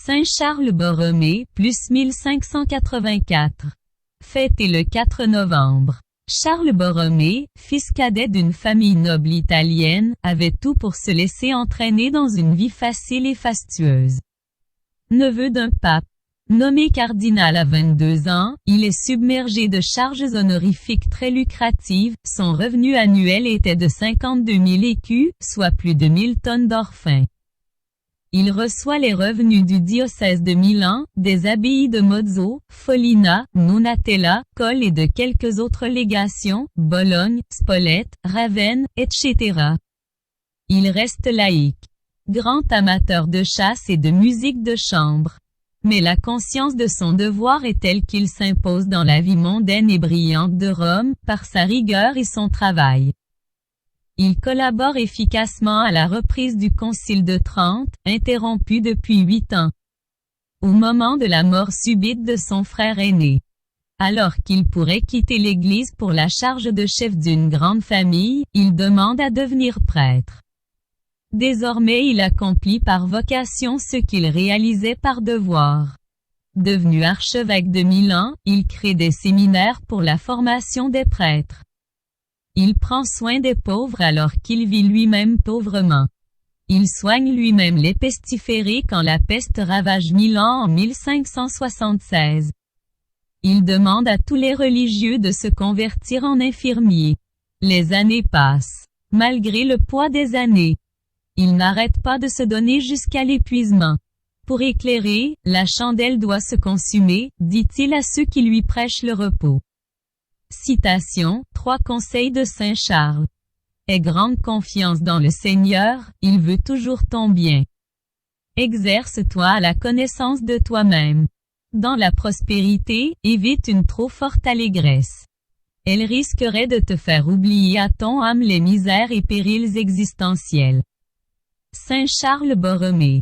Saint Charles Borromée, plus 1584. Fêté le 4 novembre. Charles Borromée, fils cadet d'une famille noble italienne, avait tout pour se laisser entraîner dans une vie facile et fastueuse. Neveu d'un pape. Nommé cardinal à 22 ans, il est submergé de charges honorifiques très lucratives, son revenu annuel était de 52 000 écus, soit plus de 1000 tonnes d'or fin. Il reçoit les revenus du diocèse de Milan, des abbayes de Mozzo, Foligna, Nonatella, Colle et de quelques autres légations, Bologne, Spolète, Ravenne, etc. Il reste laïque. Grand amateur de chasse et de musique de chambre. Mais la conscience de son devoir est telle qu'il s'impose dans la vie mondaine et brillante de Rome, par sa rigueur et son travail. Il collabore efficacement à la reprise du Concile de Trente, interrompu depuis 8 ans. Au moment de la mort subite de son frère aîné. Alors qu'il pourrait quitter l'Église pour la charge de chef d'une grande famille, il demande à devenir prêtre. Désormais il accomplit par vocation ce qu'il réalisait par devoir. Devenu archevêque de Milan, il crée des séminaires pour la formation des prêtres. Il prend soin des pauvres alors qu'il vit lui-même pauvrement. Il soigne lui-même les pestiférés quand la peste ravage Milan en 1576. Il demande à tous les religieux de se convertir en infirmiers. Les années passent. Malgré le poids des années, il n'arrête pas de se donner jusqu'à l'épuisement. Pour éclairer, la chandelle doit se consumer, dit-il à ceux qui lui prêchent le repos. Citation, 3 conseils de Saint Charles. Aie grande confiance dans le Seigneur, il veut toujours ton bien. Exerce-toi à la connaissance de toi-même. Dans la prospérité, évite une trop forte allégresse. Elle risquerait de te faire oublier à ton âme les misères et périls existentiels. Saint Charles Borromée.